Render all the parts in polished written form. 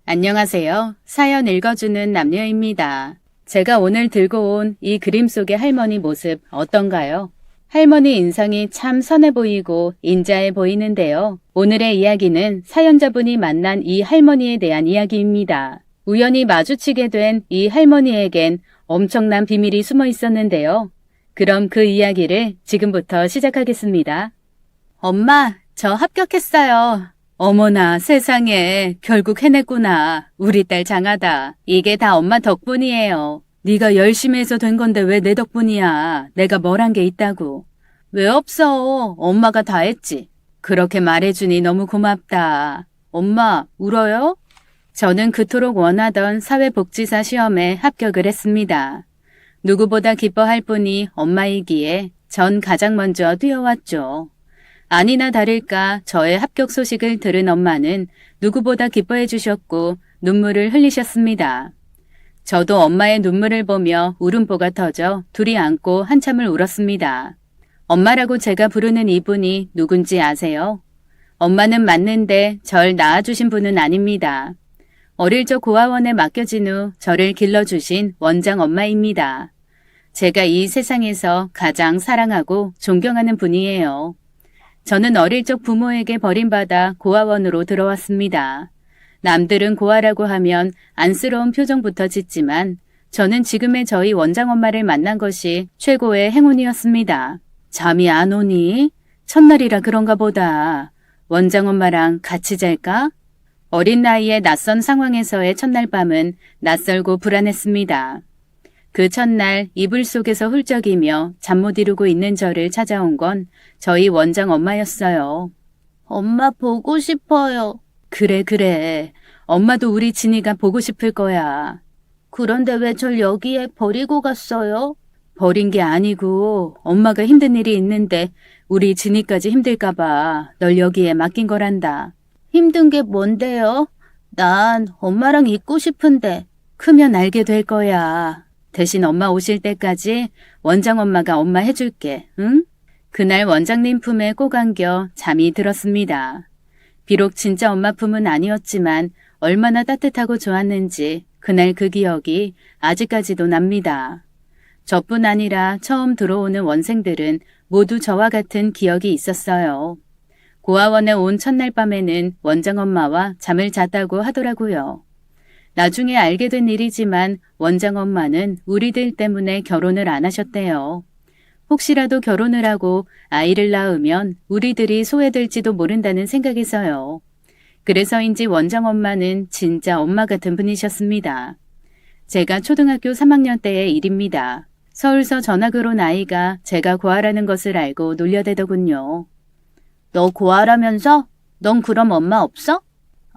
안녕하세요. 사연 읽어주는 남녀입니다. 제가 오늘 들고 온 이 그림 속의 할머니 모습 어떤가요? 할머니 인상이 참 선해 보이고 인자해 보이는데요. 오늘의 이야기는 사연자분이 만난 이 할머니에 대한 이야기입니다. 우연히 마주치게 된 이 할머니에겐 엄청난 비밀이 숨어 있었는데요. 그럼 그 이야기를 지금부터 시작하겠습니다. 엄마, 저 합격했어요. 어머나 세상에 결국 해냈구나. 우리 딸 장하다. 이게 다 엄마 덕분이에요. 네가 열심히 해서 된 건데 왜 내 덕분이야. 내가 뭘 한 게 있다고. 왜 없어. 엄마가 다 했지. 그렇게 말해주니 너무 고맙다. 엄마 울어요? 저는 그토록 원하던 사회복지사 시험에 합격을 했습니다. 누구보다 기뻐할 분이 엄마이기에 전 가장 먼저 뛰어왔죠. 아니나 다를까 저의 합격 소식을 들은 엄마는 누구보다 기뻐해 주셨고 눈물을 흘리셨습니다. 저도 엄마의 눈물을 보며 울음보가 터져 둘이 안고 한참을 울었습니다. 엄마라고 제가 부르는 이분이 누군지 아세요? 엄마는 맞는데 절 낳아주신 분은 아닙니다. 어릴 적 고아원에 맡겨진 후 저를 길러주신 원장 엄마입니다. 제가 이 세상에서 가장 사랑하고 존경하는 분이에요. 저는 어릴 적 부모에게 버림받아 고아원으로 들어왔습니다. 남들은 고아라고 하면 안쓰러운 표정부터 짓지만 저는 지금의 저희 원장엄마를 만난 것이 최고의 행운이었습니다. 잠이 안 오니? 첫날이라 그런가 보다. 원장엄마랑 같이 잘까? 어린 나이에 낯선 상황에서의 첫날 밤은 낯설고 불안했습니다. 그 첫날 이불 속에서 훌쩍이며 잠 못 이루고 있는 저를 찾아온 건 저희 원장 엄마였어요. 엄마 보고 싶어요. 그래. 엄마도 우리 진이가 보고 싶을 거야. 그런데 왜 절 여기에 버리고 갔어요? 버린 게 아니고 엄마가 힘든 일이 있는데 우리 진이까지 힘들까 봐 널 여기에 맡긴 거란다. 힘든 게 뭔데요? 난 엄마랑 있고 싶은데. 크면 알게 될 거야. 대신 엄마 오실 때까지 원장 엄마가 엄마 해줄게, 응? 그날 원장님 품에 꼭 안겨 잠이 들었습니다. 비록 진짜 엄마 품은 아니었지만 얼마나 따뜻하고 좋았는지 그날 그 기억이 아직까지도 납니다. 저뿐 아니라 처음 들어오는 원생들은 모두 저와 같은 기억이 있었어요. 고아원에 온 첫날 밤에는 원장 엄마와 잠을 잤다고 하더라고요. 나중에 알게 된 일이지만 원장 엄마는 우리들 때문에 결혼을 안 하셨대요. 혹시라도 결혼을 하고 아이를 낳으면 우리들이 소외될지도 모른다는 생각에서요. 그래서인지 원장 엄마는 진짜 엄마 같은 분이셨습니다. 제가 초등학교 3학년 때의 일입니다. 서울서 전학을 온 아이가 제가 고아라는 것을 알고 놀려대더군요. 너 고아라면서? 넌 그럼 엄마 없어?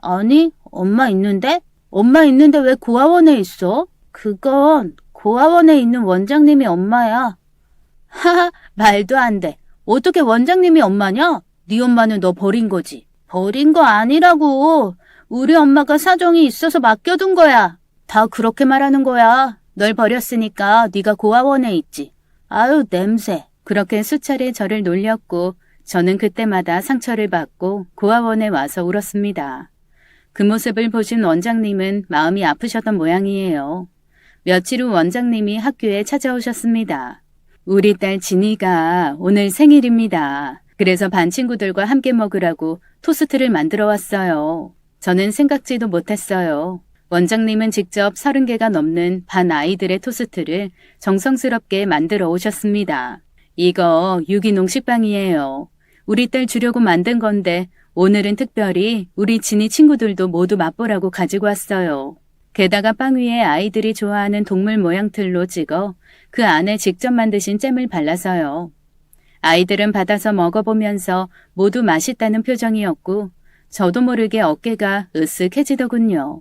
아니, 엄마 있는데? 엄마 있는데 왜 고아원에 있어? 그건 고아원에 있는 원장님이 엄마야. 하하, 말도 안 돼. 어떻게 원장님이 엄마냐? 네 엄마는 너 버린 거지. 버린 거 아니라고. 우리 엄마가 사정이 있어서 맡겨둔 거야. 다 그렇게 말하는 거야. 널 버렸으니까 네가 고아원에 있지. 아유, 냄새. 그렇게 수차례 저를 놀렸고 저는 그때마다 상처를 받고 고아원에 와서 울었습니다. 그 모습을 보신 원장님은 마음이 아프셨던 모양이에요. 며칠 후 원장님이 학교에 찾아오셨습니다. 우리 딸 진이가 오늘 생일입니다. 그래서 반 친구들과 함께 먹으라고 토스트를 만들어 왔어요. 저는 생각지도 못했어요. 원장님은 직접 30개가 넘는 반 아이들의 토스트를 정성스럽게 만들어 오셨습니다. 이거 유기농 식빵이에요. 우리 딸 주려고 만든 건데 오늘은 특별히 우리 진이 친구들도 모두 맛보라고 가지고 왔어요. 게다가 빵 위에 아이들이 좋아하는 동물 모양틀로 찍어 그 안에 직접 만드신 잼을 발라서요. 아이들은 받아서 먹어보면서 모두 맛있다는 표정이었고 저도 모르게 어깨가 으쓱해지더군요.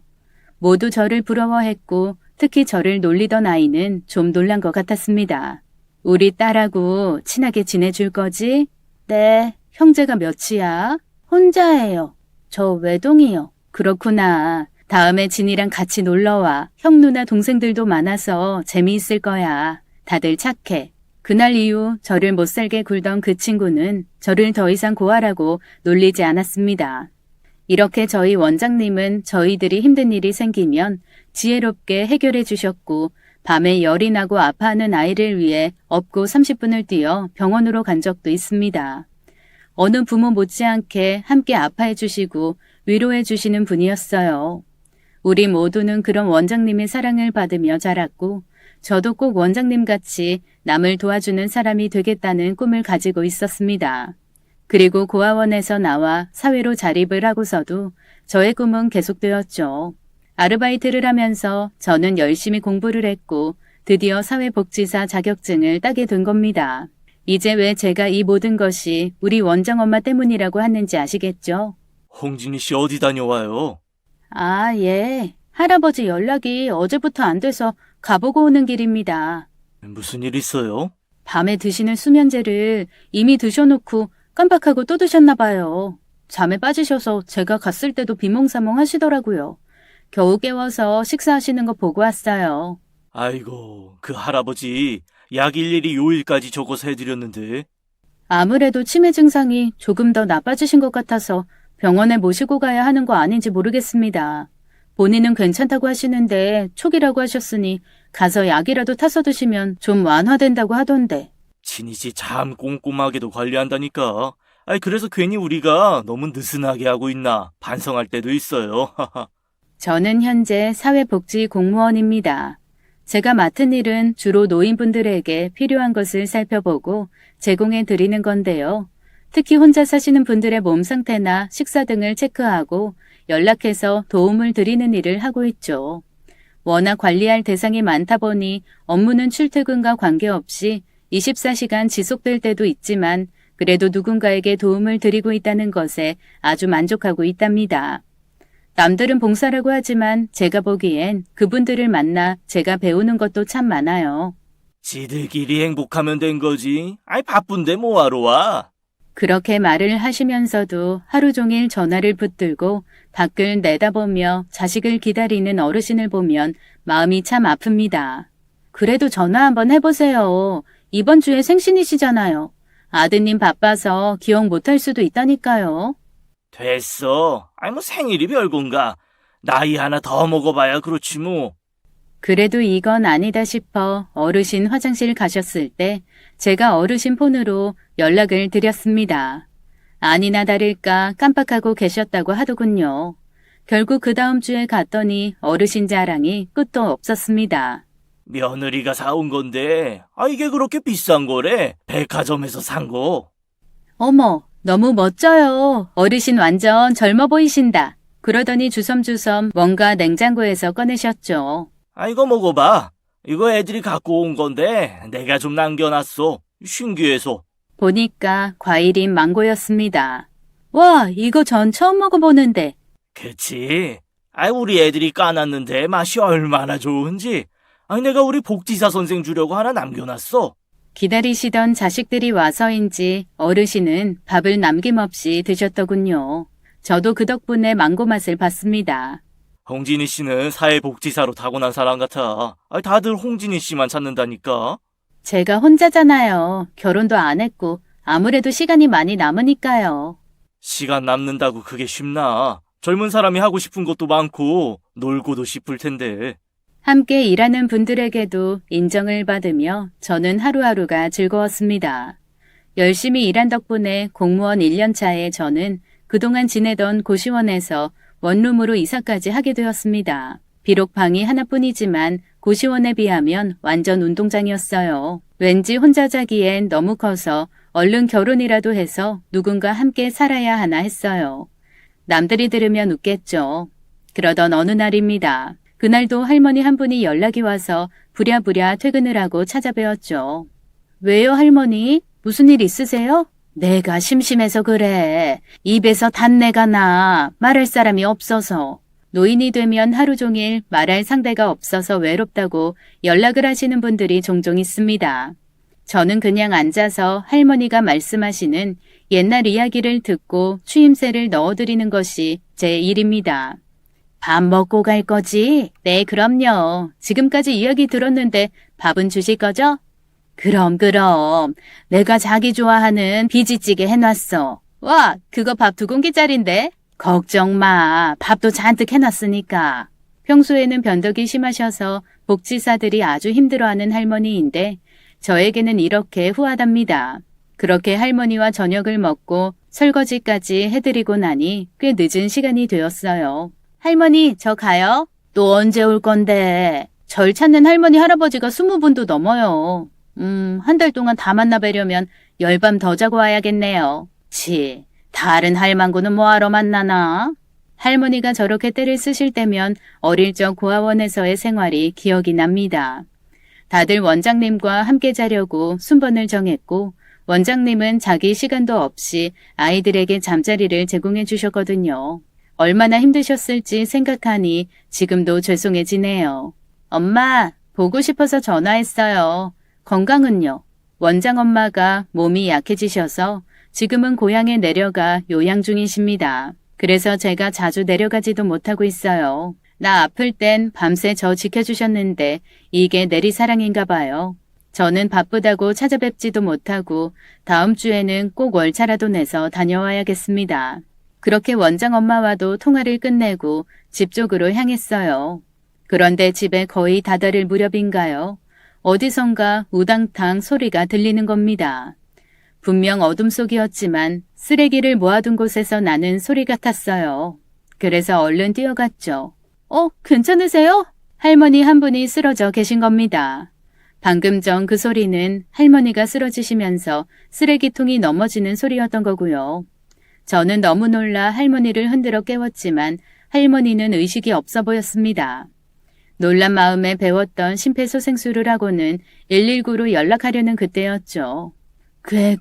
모두 저를 부러워했고 특히 저를 놀리던 아이는 좀 놀란 것 같았습니다. 우리 딸하고 친하게 지내줄 거지? 네, 형제가 몇이야? 혼자예요. 저 외동이요. 그렇구나. 다음에 진이랑 같이 놀러와. 형 누나 동생들도 많아서 재미있을 거야. 다들 착해. 그날 이후 저를 못살게 굴던 그 친구는 저를 더 이상 고아라고 놀리지 않았습니다. 이렇게 저희 원장님은 저희들이 힘든 일이 생기면 지혜롭게 해결해 주셨고 밤에 열이 나고 아파하는 아이를 위해 업고 30분을 뛰어 병원으로 간 적도 있습니다. 어느 부모 못지않게 함께 아파해 주시고 위로해 주시는 분이었어요. 우리 모두는 그런 원장님의 사랑을 받으며 자랐고 저도 꼭 원장님같이 남을 도와주는 사람이 되겠다는 꿈을 가지고 있었습니다. 그리고 고아원에서 나와 사회로 자립을 하고서도 저의 꿈은 계속되었죠. 아르바이트를 하면서 저는 열심히 공부를 했고 드디어 사회복지사 자격증을 따게 된 겁니다. 이제 왜 제가 이 모든 것이 우리 원장엄마 때문이라고 하는지 아시겠죠? 홍진희 씨 어디 다녀와요? 아, 예. 할아버지 연락이 어제부터 안 돼서 가보고 오는 길입니다. 무슨 일 있어요? 밤에 드시는 수면제를 이미 드셔놓고 깜빡하고 또 드셨나 봐요. 잠에 빠지셔서 제가 갔을 때도 비몽사몽 하시더라고요. 겨우 깨워서 식사하시는 거 보고 왔어요. 아이고, 그 할아버지 약 일일이 요일까지 적어서 해드렸는데. 아무래도 치매 증상이 조금 더 나빠지신 것 같아서 병원에 모시고 가야 하는 거 아닌지 모르겠습니다. 본인은 괜찮다고 하시는데 초기라고 하셨으니 가서 약이라도 타서 드시면 좀 완화된다고 하던데. 진희 씨 참 꼼꼼하게도 관리한다니까. 그래서 괜히 우리가 너무 느슨하게 하고 있나 반성할 때도 있어요. 저는 현재 사회복지 공무원입니다. 제가 맡은 일은 주로 노인분들에게 필요한 것을 살펴보고 제공해 드리는 건데요. 특히 혼자 사시는 분들의 몸 상태나 식사 등을 체크하고 연락해서 도움을 드리는 일을 하고 있죠. 워낙 관리할 대상이 많다 보니 업무는 출퇴근과 관계없이 24시간 지속될 때도 있지만 그래도 누군가에게 도움을 드리고 있다는 것에 아주 만족하고 있답니다. 남들은 봉사라고 하지만 제가 보기엔 그분들을 만나 제가 배우는 것도 참 많아요. 지들끼리 행복하면 된 거지. 바쁜데 뭐하러 와? 그렇게 말을 하시면서도 하루 종일 전화를 붙들고 밖을 내다보며 자식을 기다리는 어르신을 보면 마음이 참 아픕니다. 그래도 전화 한번 해보세요. 이번 주에 생신이시잖아요. 아드님 바빠서 기억 못할 수도 있다니까요. 됐어. 뭐 생일이 별건가. 나이 하나 더 먹어봐야 그렇지 뭐. 그래도 이건 아니다 싶어 어르신 화장실 가셨을 때 제가 어르신 폰으로 연락을 드렸습니다. 아니나 다를까 깜빡하고 계셨다고 하더군요. 결국 그 다음 주에 갔더니 어르신 자랑이 끝도 없었습니다. 며느리가 사온 건데, 이게 그렇게 비싼 거래. 백화점에서 산 거. 어머, 너무 멋져요. 어르신 완전 젊어 보이신다. 그러더니 주섬주섬 뭔가 냉장고에서 꺼내셨죠. 이거 먹어봐. 이거 애들이 갖고 온 건데 내가 좀 남겨놨어. 신기해서. 보니까 과일인 망고였습니다. 와, 이거 전 처음 먹어보는데. 그치? 우리 애들이 까놨는데 맛이 얼마나 좋은지. 내가 우리 복지사 선생 주려고 하나 남겨놨어. 기다리시던 자식들이 와서인지 어르신은 밥을 남김없이 드셨더군요. 저도 그 덕분에 망고 맛을 봤습니다. 홍진희 씨는 사회복지사로 타고난 사람 같아. 다들 홍진희 씨만 찾는다니까. 제가 혼자잖아요. 결혼도 안 했고 아무래도 시간이 많이 남으니까요. 시간 남는다고 그게 쉽나? 젊은 사람이 하고 싶은 것도 많고 놀고도 싶을 텐데. 함께 일하는 분들에게도 인정을 받으며 저는 하루하루가 즐거웠습니다. 열심히 일한 덕분에 공무원 1년 차에 저는 그동안 지내던 고시원에서 원룸으로 이사까지 하게 되었습니다. 비록 방이 하나뿐이지만 고시원에 비하면 완전 운동장이었어요. 왠지 혼자 자기엔 너무 커서 얼른 결혼이라도 해서 누군가 함께 살아야 하나 했어요. 남들이 들으면 웃겠죠. 그러던 어느 날입니다. 그날도 할머니 한 분이 연락이 와서 부랴부랴 퇴근을 하고 찾아뵈었죠. 왜요, 할머니? 무슨 일 있으세요? 내가 심심해서 그래. 입에서 단내가 나. 말할 사람이 없어서. 노인이 되면 하루 종일 말할 상대가 없어서 외롭다고 연락을 하시는 분들이 종종 있습니다. 저는 그냥 앉아서 할머니가 말씀하시는 옛날 이야기를 듣고 추임새를 넣어드리는 것이 제 일입니다. 밥 먹고 갈 거지? 네, 그럼요. 지금까지 이야기 들었는데 밥은 주실 거죠? 그럼. 내가 자기 좋아하는 비지찌개 해놨어. 와, 그거 밥 2공기짜린데? 걱정 마. 밥도 잔뜩 해놨으니까. 평소에는 변덕이 심하셔서 복지사들이 아주 힘들어하는 할머니인데 저에게는 이렇게 후하답니다. 그렇게 할머니와 저녁을 먹고 설거지까지 해드리고 나니 꽤 늦은 시간이 되었어요. 할머니, 저 가요? 또 언제 올 건데? 절 찾는 할머니, 할아버지가 20분도 넘어요. 한 달 동안 다 만나뵈려면 열밤 더 자고 와야겠네요. 다른 할망구는 뭐하러 만나나? 할머니가 저렇게 때를 쓰실 때면 어릴 적 고아원에서의 생활이 기억이 납니다. 다들 원장님과 함께 자려고 순번을 정했고 원장님은 자기 시간도 없이 아이들에게 잠자리를 제공해 주셨거든요. 얼마나 힘드셨을지 생각하니 지금도 죄송해지네요. 엄마, 보고 싶어서 전화했어요. 건강은요? 원장 엄마가 몸이 약해지셔서 지금은 고향에 내려가 요양 중이십니다. 그래서 제가 자주 내려가지도 못하고 있어요. 나 아플 땐 밤새 저 지켜주셨는데 이게 내리사랑인가 봐요. 저는 바쁘다고 찾아뵙지도 못하고 다음 주에는 꼭 월차라도 내서 다녀와야겠습니다. 그렇게 원장 엄마와도 통화를 끝내고 집 쪽으로 향했어요. 그런데 집에 거의 다다를 무렵인가요? 어디선가 우당탕 소리가 들리는 겁니다. 분명 어둠 속이었지만 쓰레기를 모아둔 곳에서 나는 소리 같았어요. 그래서 얼른 뛰어갔죠. 괜찮으세요? 할머니 한 분이 쓰러져 계신 겁니다. 방금 전 그 소리는 할머니가 쓰러지시면서 쓰레기통이 넘어지는 소리였던 거고요. 저는 너무 놀라 할머니를 흔들어 깨웠지만 할머니는 의식이 없어 보였습니다. 놀란 마음에 배웠던 심폐소생술을 하고는 119로 연락하려는 그때였죠.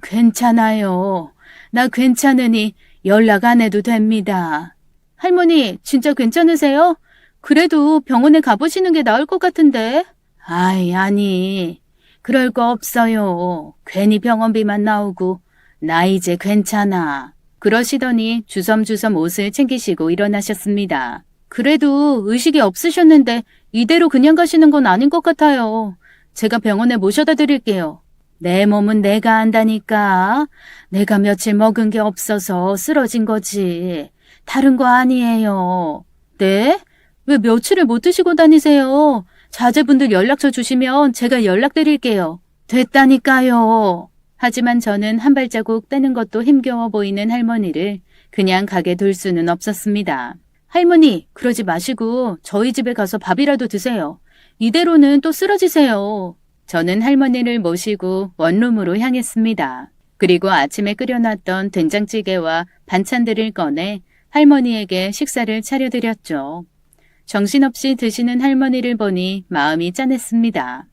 괜찮아요. 나 괜찮으니 연락 안 해도 됩니다. 할머니, 진짜 괜찮으세요? 그래도 병원에 가보시는 게 나을 것 같은데. 아니. 그럴 거 없어요. 괜히 병원비만 나오고. 나 이제 괜찮아. 그러시더니 주섬주섬 옷을 챙기시고 일어나셨습니다. 그래도 의식이 없으셨는데 이대로 그냥 가시는 건 아닌 것 같아요. 제가 병원에 모셔다 드릴게요. 내 몸은 내가 안다니까. 내가 며칠 먹은 게 없어서 쓰러진 거지. 다른 거 아니에요. 네? 왜 며칠을 못 드시고 다니세요? 자제분들 연락처 주시면 제가 연락드릴게요. 됐다니까요. 하지만 저는 한 발자국 떼는 것도 힘겨워 보이는 할머니를 그냥 가게 둘 수는 없었습니다. 할머니, 그러지 마시고 저희 집에 가서 밥이라도 드세요. 이대로는 또 쓰러지세요. 저는 할머니를 모시고 원룸으로 향했습니다. 그리고 아침에 끓여놨던 된장찌개와 반찬들을 꺼내 할머니에게 식사를 차려드렸죠. 정신없이 드시는 할머니를 보니 마음이 짠했습니다.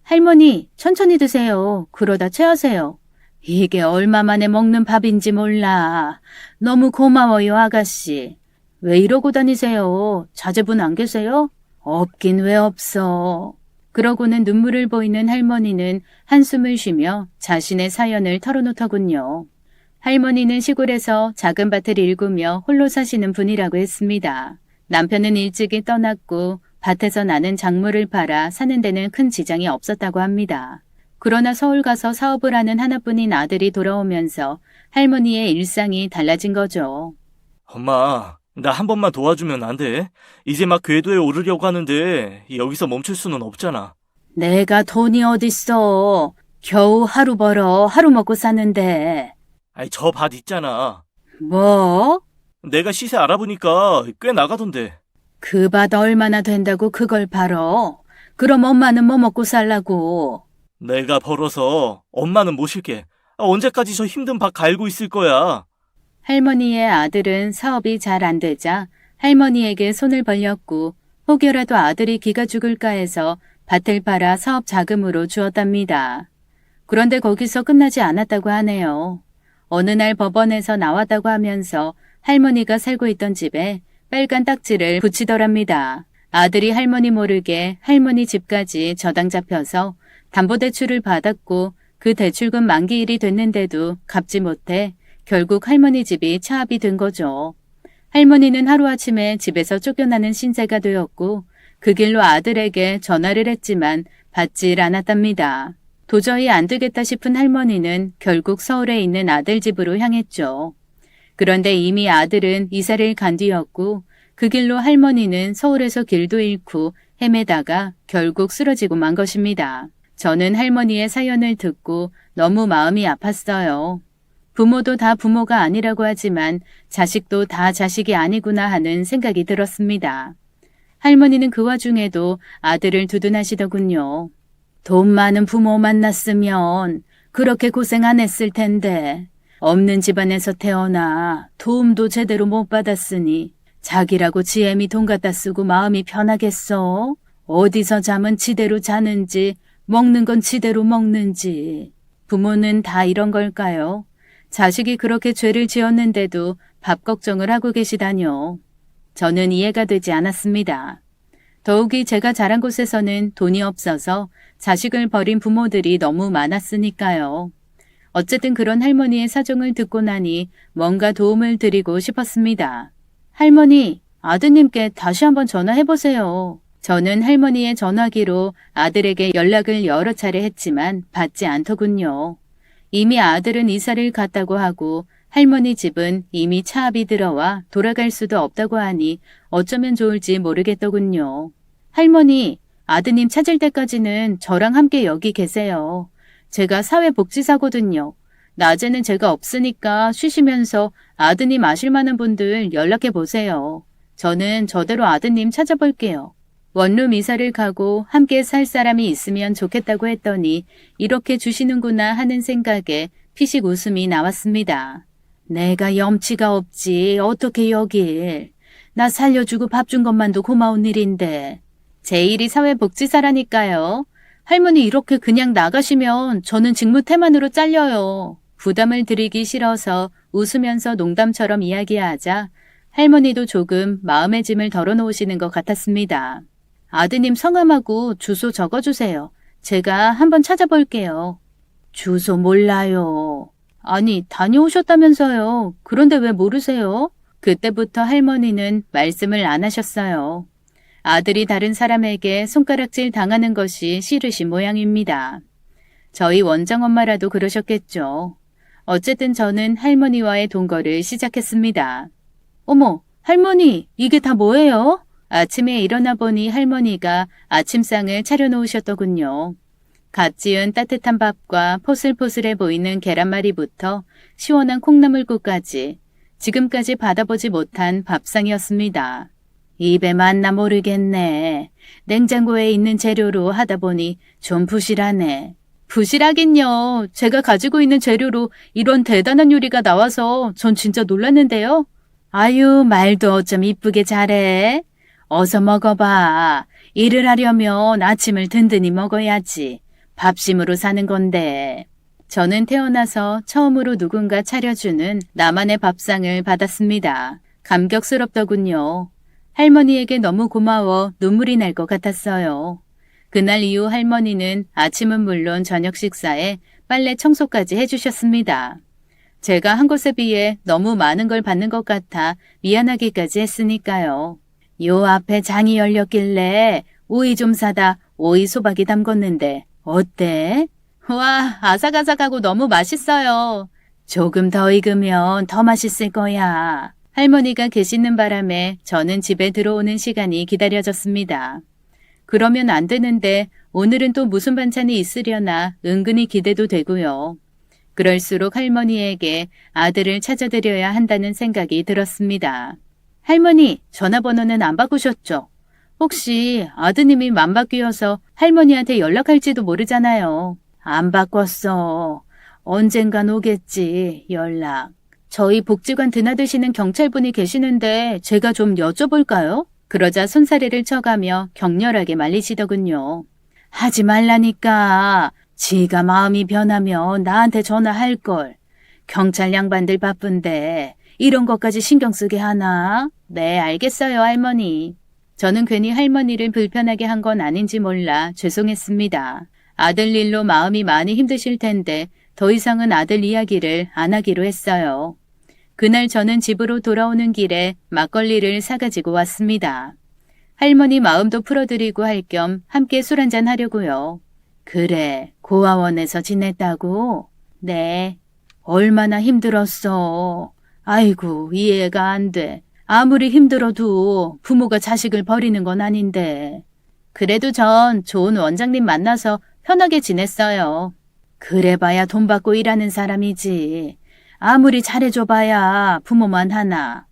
할머니, 천천히 드세요. 그러다 체하세요. 이게 얼마 만에 먹는 밥인지 몰라. 너무 고마워요, 아가씨. 왜 이러고 다니세요? 자제분 안 계세요? 없긴 왜 없어. 그러고는 눈물을 보이는 할머니는 한숨을 쉬며 자신의 사연을 털어놓더군요. 할머니는 시골에서 작은 밭을 일구며 홀로 사시는 분이라고 했습니다. 남편은 일찍이 떠났고 밭에서 나는 작물을 팔아 사는 데는 큰 지장이 없었다고 합니다. 그러나 서울 가서 사업을 하는 하나뿐인 아들이 돌아오면서 할머니의 일상이 달라진 거죠. 엄마, 나 한 번만 도와주면 안 돼? 이제 막 궤도에 오르려고 하는데 여기서 멈출 수는 없잖아. 내가 돈이 어딨어. 겨우 하루 벌어 하루 먹고 사는데. 아이, 저 밭 있잖아. 뭐? 내가 시세 알아보니까 꽤 나가던데. 그 밭 얼마나 된다고 그걸 팔어? 그럼 엄마는 뭐 먹고 살라고? 내가 벌어서 엄마는 모실게. 언제까지 저 힘든 밭 갈고 있을 거야. 할머니의 아들은 사업이 잘 안 되자 할머니에게 손을 벌렸고 혹여라도 아들이 기가 죽을까 해서 밭을 팔아 사업 자금으로 주었답니다. 그런데 거기서 끝나지 않았다고 하네요. 어느 날 법원에서 나왔다고 하면서 할머니가 살고 있던 집에 빨간 딱지를 붙이더랍니다. 아들이 할머니 모르게 할머니 집까지 저당 잡혀서 담보대출을 받았고 그 대출금 만기일이 됐는데도 갚지 못해 결국 할머니 집이 차압이 된 거죠. 할머니는 하루아침에 집에서 쫓겨나는 신세가 되었고 그 길로 아들에게 전화를 했지만 받질 않았답니다. 도저히 안 되겠다 싶은 할머니는 결국 서울에 있는 아들 집으로 향했죠. 그런데 이미 아들은 이사를 간 뒤였고 그 길로 할머니는 서울에서 길도 잃고 헤매다가 결국 쓰러지고 만 것입니다. 저는 할머니의 사연을 듣고 너무 마음이 아팠어요. 부모도 다 부모가 아니라고 하지만 자식도 다 자식이 아니구나 하는 생각이 들었습니다. 할머니는 그 와중에도 아들을 두둔하시더군요. 돈 많은 부모 만났으면 그렇게 고생 안 했을 텐데 없는 집안에서 태어나 도움도 제대로 못 받았으니 자기라고 지엠이 돈 갖다 쓰고 마음이 편하겠어? 어디서 잠은 지대로 자는지 먹는 건 지대로 먹는지. 부모는 다 이런 걸까요? 자식이 그렇게 죄를 지었는데도 밥 걱정을 하고 계시다뇨. 저는 이해가 되지 않았습니다. 더욱이 제가 자란 곳에서는 돈이 없어서 자식을 버린 부모들이 너무 많았으니까요. 어쨌든 그런 할머니의 사정을 듣고 나니 뭔가 도움을 드리고 싶었습니다. 할머니, 아드님께 다시 한번 전화해보세요. 저는 할머니의 전화기로 아들에게 연락을 여러 차례 했지만 받지 않더군요. 이미 아들은 이사를 갔다고 하고 할머니 집은 이미 차압이 들어와 돌아갈 수도 없다고 하니 어쩌면 좋을지 모르겠더군요. 할머니, 아드님 찾을 때까지는 저랑 함께 여기 계세요. 제가 사회복지사거든요. 낮에는 제가 없으니까 쉬시면서 아드님 아실 만한 분들 연락해 보세요. 저는 저대로 아드님 찾아볼게요. 원룸 이사를 가고 함께 살 사람이 있으면 좋겠다고 했더니 이렇게 주시는구나 하는 생각에 피식 웃음이 나왔습니다. 내가 염치가 없지 어떻게 여길. 나 살려주고 밥 준 것만도 고마운 일인데. 제 일이 사회복지사라니까요. 할머니 이렇게 그냥 나가시면 저는 직무태만으로 잘려요. 부담을 드리기 싫어서 웃으면서 농담처럼 이야기하자 할머니도 조금 마음의 짐을 덜어놓으시는 것 같았습니다. 아드님 성함하고 주소 적어주세요. 제가 한번 찾아볼게요. 주소 몰라요. 아니, 다녀오셨다면서요. 그런데 왜 모르세요? 그때부터 할머니는 말씀을 안 하셨어요. 아들이 다른 사람에게 손가락질 당하는 것이 싫으신 모양입니다. 저희 원장엄마라도 그러셨겠죠. 어쨌든 저는 할머니와의 동거를 시작했습니다. 어머, 할머니, 이게 다 뭐예요? 아침에 일어나 보니 할머니가 아침상을 차려놓으셨더군요. 갓 지은 따뜻한 밥과 포슬포슬해 보이는 계란말이부터 시원한 콩나물국까지 지금까지 받아보지 못한 밥상이었습니다. 입에 맞나 모르겠네. 냉장고에 있는 재료로 하다 보니 좀 부실하네. 부실하긴요. 제가 가지고 있는 재료로 이런 대단한 요리가 나와서 전 진짜 놀랐는데요. 아유, 말도 어쩜 이쁘게 잘해. 어서 먹어봐. 일을 하려면 아침을 든든히 먹어야지. 밥심으로 사는 건데. 저는 태어나서 처음으로 누군가 차려주는 나만의 밥상을 받았습니다. 감격스럽더군요. 할머니에게 너무 고마워 눈물이 날 것 같았어요. 그날 이후 할머니는 아침은 물론 저녁 식사에 빨래 청소까지 해주셨습니다. 제가 한 곳에 비해 너무 많은 걸 받는 것 같아 미안하기까지 했으니까요. 요 앞에 장이 열렸길래 오이 좀 사다 오이 소박이 담궜는데 어때? 와, 아삭아삭하고 너무 맛있어요. 조금 더 익으면 더 맛있을 거야. 할머니가 계시는 바람에 저는 집에 들어오는 시간이 기다려졌습니다. 그러면 안 되는데 오늘은 또 무슨 반찬이 있으려나 은근히 기대도 되고요. 그럴수록 할머니에게 아들을 찾아드려야 한다는 생각이 들었습니다. 할머니, 전화번호는 안 바꾸셨죠? 혹시 아드님이 맘 바뀌어서 할머니한테 연락할지도 모르잖아요. 안 바꿨어. 언젠간 오겠지, 연락. 저희 복지관 드나드시는 경찰분이 계시는데 제가 좀 여쭤볼까요? 그러자 손사래를 쳐가며 격렬하게 말리시더군요. 하지 말라니까. 지가 마음이 변하면 나한테 전화할걸. 경찰 양반들 바쁜데 이런 것까지 신경 쓰게 하나? 네, 알겠어요, 할머니. 저는 괜히 할머니를 불편하게 한 건 아닌지 몰라 죄송했습니다. 아들 일로 마음이 많이 힘드실 텐데 더 이상은 아들 이야기를 안 하기로 했어요. 그날 저는 집으로 돌아오는 길에 막걸리를 사가지고 왔습니다. 할머니 마음도 풀어드리고 할 겸 함께 술 한잔 하려고요. 그래, 고아원에서 지냈다고? 네. 얼마나 힘들었어. 아이고, 이해가 안 돼. 아무리 힘들어도 부모가 자식을 버리는 건 아닌데. 그래도 전 좋은 원장님 만나서 편하게 지냈어요. 그래봐야 돈 받고 일하는 사람이지. 아무리 잘해줘봐야 부모만 하나.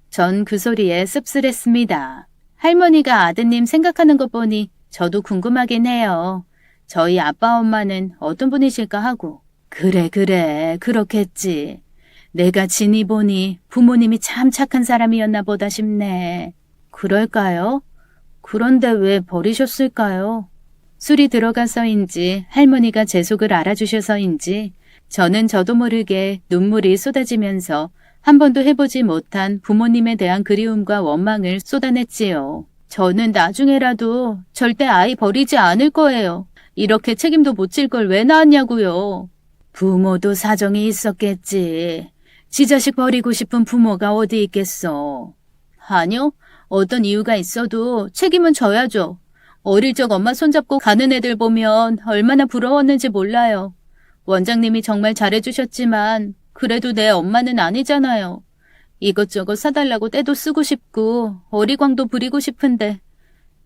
전 그 소리에 씁쓸했습니다. 할머니가 아드님 생각하는 것 보니 저도 궁금하긴 해요. 저희 아빠 엄마는 어떤 분이실까 하고. 그래, 그렇겠지. 내가 지니 보니 부모님이 참 착한 사람이었나 보다 싶네. 그럴까요? 그런데 왜 버리셨을까요? 술이 들어가서인지 할머니가 제 속을 알아주셔서인지 저는 저도 모르게 눈물이 쏟아지면서 한 번도 해보지 못한 부모님에 대한 그리움과 원망을 쏟아냈지요. 저는 나중에라도 절대 아이 버리지 않을 거예요. 이렇게 책임도 못 질 걸 왜 낳았냐고요. 부모도 사정이 있었겠지. 지 자식 버리고 싶은 부모가 어디 있겠어. 아니요. 어떤 이유가 있어도 책임은 져야죠. 어릴 적 엄마 손잡고 가는 애들 보면 얼마나 부러웠는지 몰라요. 원장님이 정말 잘해주셨지만 그래도 내 엄마는 아니잖아요. 이것저것 사달라고 떼도 쓰고 싶고 어리광도 부리고 싶은데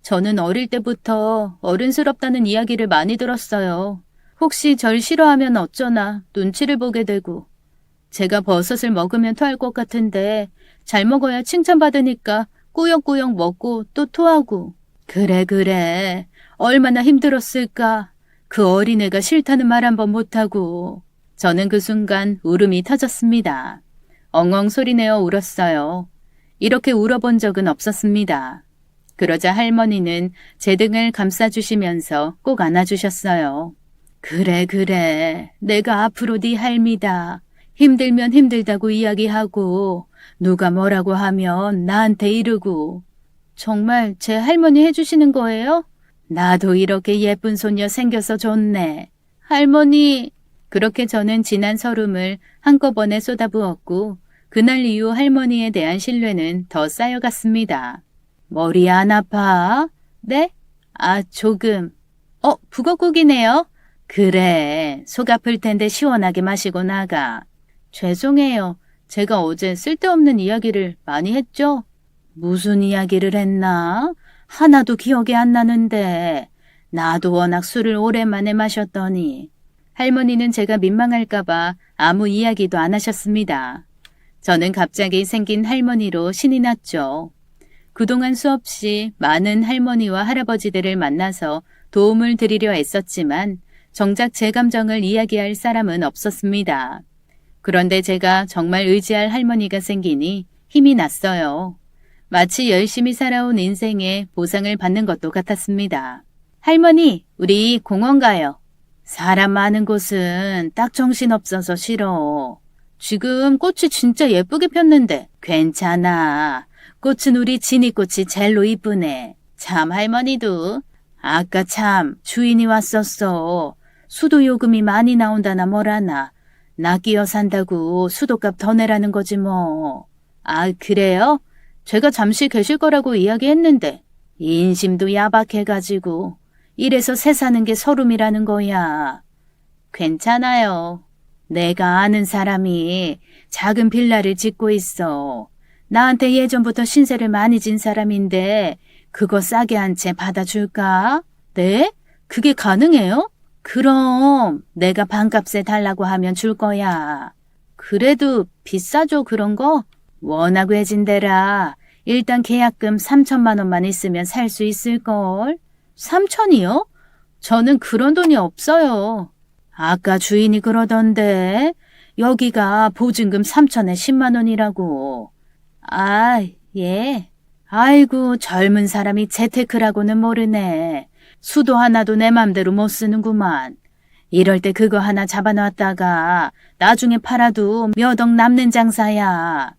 저는 어릴 때부터 어른스럽다는 이야기를 많이 들었어요. 혹시 절 싫어하면 어쩌나 눈치를 보게 되고 제가 버섯을 먹으면 토할 것 같은데 잘 먹어야 칭찬받으니까 꾸역꾸역 먹고 또 토하고. 그래. 얼마나 힘들었을까. 그 어린애가 싫다는 말 한 번 못하고. 저는 그 순간 울음이 터졌습니다. 엉엉 소리내어 울었어요. 이렇게 울어본 적은 없었습니다. 그러자 할머니는 제 등을 감싸주시면서 꼭 안아주셨어요. 그래. 내가 앞으로 네 할미다. 힘들면 힘들다고 이야기하고 누가 뭐라고 하면 나한테 이르고. 정말 제 할머니 해주시는 거예요? 나도 이렇게 예쁜 손녀 생겨서 좋네. 할머니. 그렇게 저는 진한 서름을 한꺼번에 쏟아부었고 그날 이후 할머니에 대한 신뢰는 더 쌓여갔습니다. 머리 안 아파? 네? 조금. 북어국이네요. 그래, 속 아플 텐데 시원하게 마시고 나가. 죄송해요. 제가 어제 쓸데없는 이야기를 많이 했죠? 무슨 이야기를 했나? 하나도 기억이 안 나는데. 나도 워낙 술을 오랜만에 마셨더니. 할머니는 제가 민망할까봐 아무 이야기도 안 하셨습니다. 저는 갑자기 생긴 할머니로 신이 났죠. 그동안 수없이 많은 할머니와 할아버지들을 만나서 도움을 드리려 애썼지만 정작 제 감정을 이야기할 사람은 없었습니다. 그런데 제가 정말 의지할 할머니가 생기니 힘이 났어요. 마치 열심히 살아온 인생에 보상을 받는 것도 같았습니다. 할머니, 우리 공원 가요. 사람 많은 곳은 딱 정신없어서 싫어. 지금 꽃이 진짜 예쁘게 폈는데. 괜찮아. 꽃은 우리 지니꽃이 젤로 이쁘네. 참 할머니도. 아까 참 주인이 왔었어. 수도 요금이 많이 나온다나 뭐라나. 나 끼어 산다고 수도값 더 내라는 거지 뭐. 그래요? 제가 잠시 계실 거라고 이야기했는데. 인심도 야박해가지고. 이래서 새 사는 게 서름이라는 거야. 괜찮아요. 내가 아는 사람이 작은 빌라를 짓고 있어. 나한테 예전부터 신세를 많이 진 사람인데 그거 싸게 한 채 받아줄까? 네? 그게 가능해요? 그럼 내가 반값에 달라고 하면 줄 거야. 그래도 비싸죠 그런 거? 워낙 외진 데라 일단 계약금 3천만 원만 있으면 살 수 있을걸? 3천이요? 저는 그런 돈이 없어요. 아까 주인이 그러던데 여기가 보증금 3천에 10만 원이라고. 예. 아이고 젊은 사람이 재테크라고는 모르네. 수도 하나도 내 맘대로 못 쓰는구만. 이럴 때 그거 하나 잡아놨다가 나중에 팔아도 몇 억 남는 장사야.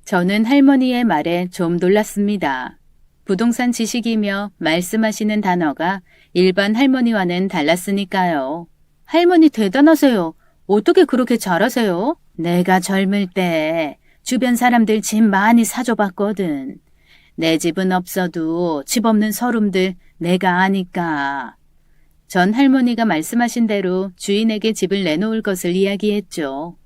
저는 할머니의 말에 좀 놀랐습니다. 부동산 지식이며 말씀하시는 단어가 일반 할머니와는 달랐으니까요. 할머니 대단하세요. 어떻게 그렇게 잘하세요? 내가 젊을 때 주변 사람들 집 많이 사줘봤거든. 내 집은 없어도 집 없는 서름들 내가 아니까. 전 할머니가 말씀하신 대로 주인에게 집을 내놓을 것을 이야기했죠.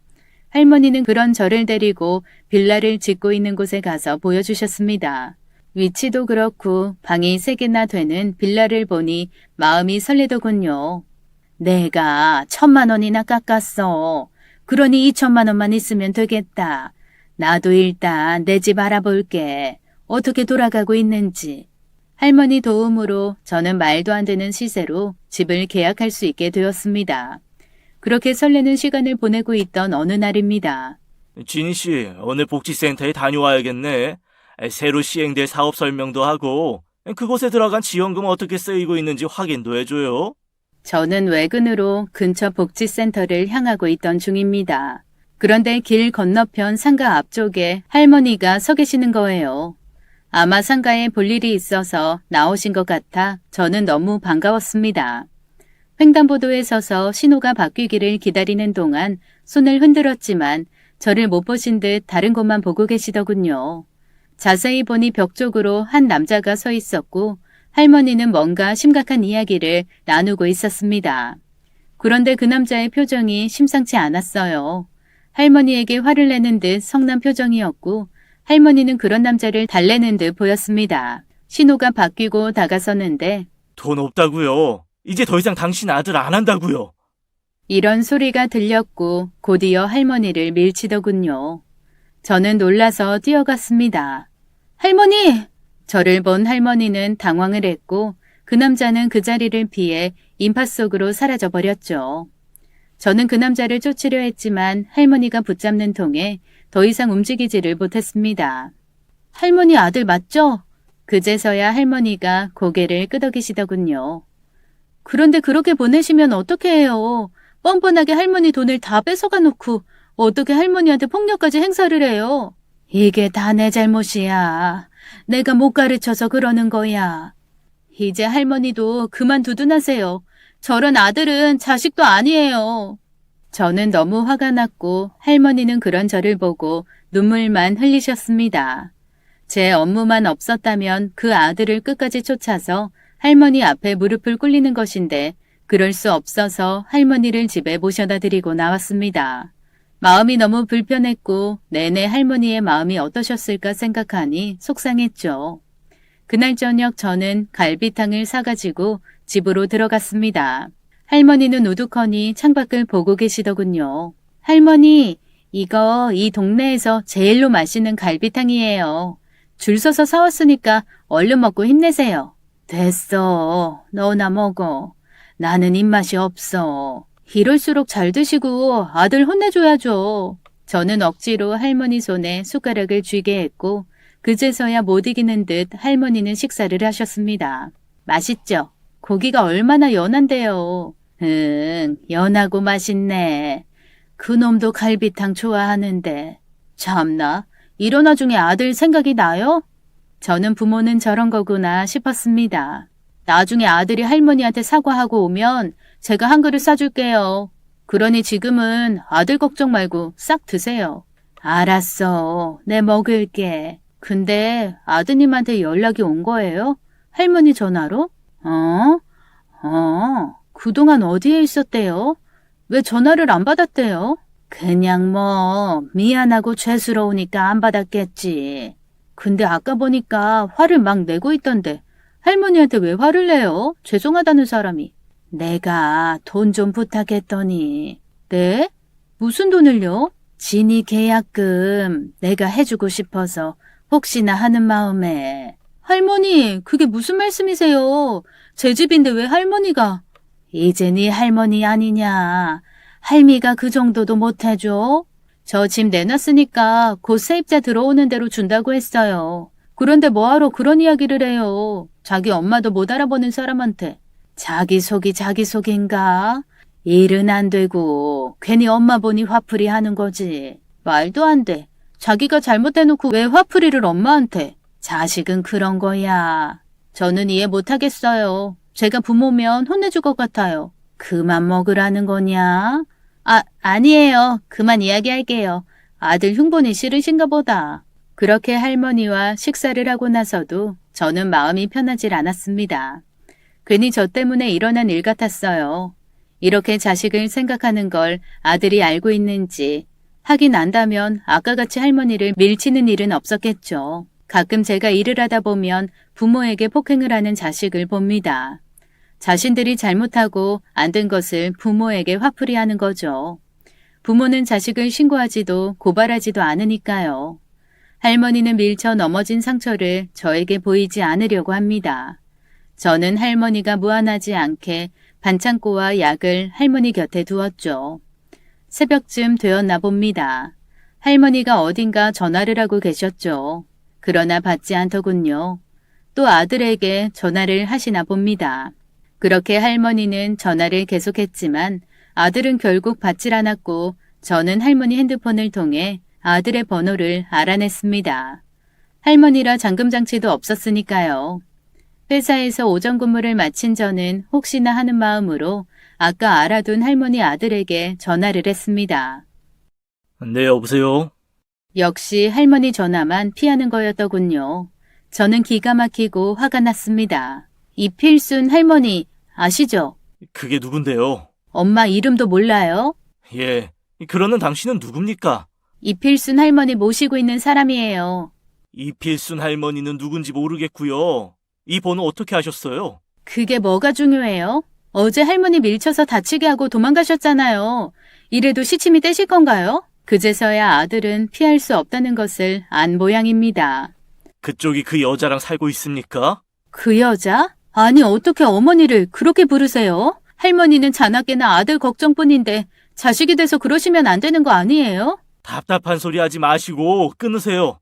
할머니는 그런 저를 데리고 빌라를 짓고 있는 곳에 가서 보여주셨습니다. 위치도 그렇고 방이 3개나 되는 빌라를 보니 마음이 설레더군요. 내가 1,000만 원이나 깎았어. 그러니 2,000만 원만 있으면 되겠다. 나도 일단 내 집 알아볼게. 어떻게 돌아가고 있는지. 할머니 도움으로 저는 말도 안 되는 시세로 집을 계약할 수 있게 되었습니다. 그렇게 설레는 시간을 보내고 있던 어느 날입니다. 진희 씨, 오늘 복지센터에 다녀와야겠네. 새로 시행될 사업 설명도 하고 그곳에 들어간 지원금 어떻게 쓰이고 있는지 확인도 해줘요. 저는 외근으로 근처 복지센터를 향하고 있던 중입니다. 그런데 길 건너편 상가 앞쪽에 할머니가 서 계시는 거예요. 아마 상가에 볼 일이 있어서 나오신 것 같아 저는 너무 반가웠습니다. 횡단보도에 서서 신호가 바뀌기를 기다리는 동안 손을 흔들었지만 저를 못 보신 듯 다른 곳만 보고 계시더군요. 자세히 보니 벽 쪽으로 한 남자가 서 있었고 할머니는 뭔가 심각한 이야기를 나누고 있었습니다. 그런데 그 남자의 표정이 심상치 않았어요. 할머니에게 화를 내는 듯 성난 표정이었고 할머니는 그런 남자를 달래는 듯 보였습니다. 신호가 바뀌고 다가섰는데 돈 없다고요. 이제 더 이상 당신 아들 안 한다고요. 이런 소리가 들렸고 곧이어 할머니를 밀치더군요. 저는 놀라서 뛰어갔습니다. 할머니! 저를 본 할머니는 당황을 했고 그 남자는 그 자리를 피해 인파 속으로 사라져버렸죠. 저는 그 남자를 쫓으려 했지만 할머니가 붙잡는 통에 더 이상 움직이지를 못했습니다. 할머니 아들 맞죠? 그제서야 할머니가 고개를 끄덕이시더군요. 그런데 그렇게 보내시면 어떻게 해요? 뻔뻔하게 할머니 돈을 다 뺏어가 놓고 어떻게 할머니한테 폭력까지 행사를 해요? 이게 다 내 잘못이야. 내가 못 가르쳐서 그러는 거야. 이제 할머니도 그만 두둔하세요. 저런 아들은 자식도 아니에요. 저는 너무 화가 났고 할머니는 그런 저를 보고 눈물만 흘리셨습니다. 제 업무만 없었다면 그 아들을 끝까지 쫓아서 할머니 앞에 무릎을 꿇리는 것인데 그럴 수 없어서 할머니를 집에 모셔다 드리고 나왔습니다. 마음이 너무 불편했고 내내 할머니의 마음이 어떠셨을까 생각하니 속상했죠. 그날 저녁 저는 갈비탕을 사가지고 집으로 들어갔습니다. 할머니는 우두커니 창밖을 보고 계시더군요. 할머니, 이거 이 동네에서 제일로 맛있는 갈비탕이에요. 줄 서서 사왔으니까 얼른 먹고 힘내세요. 됐어. 너나 먹어. 나는 입맛이 없어. 이럴수록 잘 드시고 아들 혼내줘야죠. 저는 억지로 할머니 손에 숟가락을 쥐게 했고 그제서야 못 이기는 듯 할머니는 식사를 하셨습니다. 맛있죠? 고기가 얼마나 연한데요. 연하고 맛있네. 그놈도 갈비탕 좋아하는데. 참나, 이런 와중에 아들 생각이 나요? 저는 부모는 저런 거구나 싶었습니다. 나중에 아들이 할머니한테 사과하고 오면 제가 한 그릇 싸줄게요. 그러니 지금은 아들 걱정 말고 싹 드세요. 알았어. 내 먹을게. 근데 아드님한테 연락이 온 거예요? 할머니 전화로? 그동안 어디에 있었대요? 왜 전화를 안 받았대요? 그냥 미안하고 죄스러우니까 안 받았겠지. 근데 아까 보니까 화를 막 내고 있던데 할머니한테 왜 화를 내요? 죄송하다는 사람이. 내가 돈 좀 부탁했더니. 네? 무슨 돈을요? 진이 계약금 내가 해주고 싶어서 혹시나 하는 마음에. 할머니, 그게 무슨 말씀이세요? 제 집인데 왜 할머니가. 이제 네 할머니 아니냐. 할미가 그 정도도 못해줘? 저 집 내놨으니까 곧 세입자 들어오는 대로 준다고 했어요. 그런데 뭐하러 그런 이야기를 해요. 자기 엄마도 못 알아보는 사람한테. 자기 속이 자기 속인가? 일은 안 되고 괜히 엄마 보니 화풀이 하는 거지. 말도 안 돼. 자기가 잘못해놓고 왜 화풀이를 엄마한테. 자식은 그런 거야. 저는 이해 못하겠어요. 제가 부모면 혼내줄 것 같아요. 그만 먹으라는 거냐? 아니에요. 그만 이야기할게요. 아들 흉보니 싫으신가 보다. 그렇게 할머니와 식사를 하고 나서도 저는 마음이 편하질 않았습니다. 괜히 저 때문에 일어난 일 같았어요. 이렇게 자식을 생각하는 걸 아들이 알고 있는지 하긴 안다면 아까같이 할머니를 밀치는 일은 없었겠죠. 가끔 제가 일을 하다 보면 부모에게 폭행을 하는 자식을 봅니다. 자신들이 잘못하고 안 된 것을 부모에게 화풀이 하는 거죠. 부모는 자식을 신고하지도 고발하지도 않으니까요. 할머니는 밀쳐 넘어진 상처를 저에게 보이지 않으려고 합니다. 저는 할머니가 무안하지 않게 반창고와 약을 할머니 곁에 두었죠. 새벽쯤 되었나 봅니다. 할머니가 어딘가 전화를 하고 계셨죠. 그러나 받지 않더군요. 또 아들에게 전화를 하시나 봅니다. 그렇게 할머니는 전화를 계속했지만 아들은 결국 받질 않았고 저는 할머니 핸드폰을 통해 아들의 번호를 알아냈습니다. 할머니라 잠금장치도 없었으니까요. 회사에서 오전 근무를 마친 저는 혹시나 하는 마음으로 아까 알아둔 할머니 아들에게 전화를 했습니다. 네, 여보세요? 역시 할머니 전화만 피하는 거였더군요. 저는 기가 막히고 화가 났습니다. 이필순 할머니 아시죠? 그게 누군데요? 엄마 이름도 몰라요? 예, 그러는 당신은 누굽니까? 이필순 할머니 모시고 있는 사람이에요. 이필순 할머니는 누군지 모르겠고요. 이 번호 어떻게 하셨어요? 그게 뭐가 중요해요? 어제 할머니 밀쳐서 다치게 하고 도망가셨잖아요. 이래도 시침이 떼실 건가요? 그제서야 아들은 피할 수 없다는 것을 안 모양입니다. 그쪽이 그 여자랑 살고 있습니까? 그 여자? 아니 어떻게 어머니를 그렇게 부르세요? 할머니는 자나깨나 아들 걱정뿐인데 자식이 돼서 그러시면 안 되는 거 아니에요? 답답한 소리 하지 마시고 끊으세요.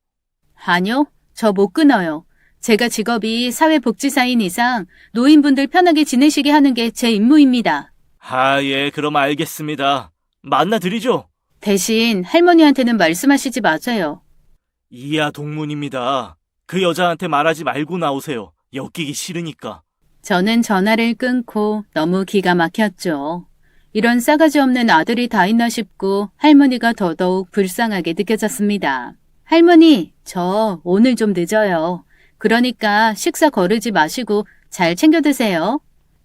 아니요, 저 못 끊어요. 제가 직업이 사회복지사인 이상 노인분들 편하게 지내시게 하는 게 제 임무입니다. 아, 예, 그럼 알겠습니다. 만나드리죠. 대신 할머니한테는 말씀하시지 마세요. 이하 동문입니다. 그 여자한테 말하지 말고 나오세요. 엮이기 싫으니까. 저는 전화를 끊고 너무 기가 막혔죠. 이런 싸가지 없는 아들이 다 있나 싶고 할머니가 더더욱 불쌍하게 느껴졌습니다. 할머니, 저 오늘 좀 늦어요. 그러니까 식사 거르지 마시고 잘 챙겨 드세요.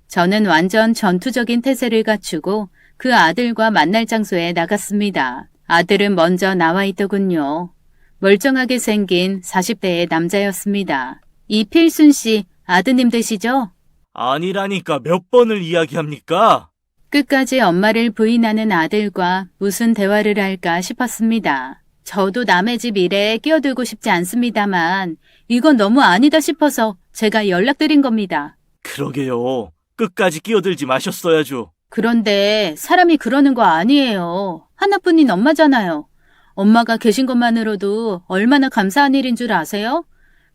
저는 완전 전투적인 태세를 갖추고 그 아들과 만날 장소에 나갔습니다. 아들은 먼저 나와 있더군요. 멀쩡하게 생긴 40대의 남자였습니다. 이필순 씨, 아드님 되시죠? 아니라니까 몇 번을 이야기합니까? 끝까지 엄마를 부인하는 아들과 무슨 대화를 할까 싶었습니다. 저도 남의 집 일에 끼어들고 싶지 않습니다만 이건 너무 아니다 싶어서 제가 연락드린 겁니다. 그러게요. 끝까지 끼어들지 마셨어야죠. 그런데 사람이 그러는 거 아니에요. 하나뿐인 엄마잖아요. 엄마가 계신 것만으로도 얼마나 감사한 일인 줄 아세요?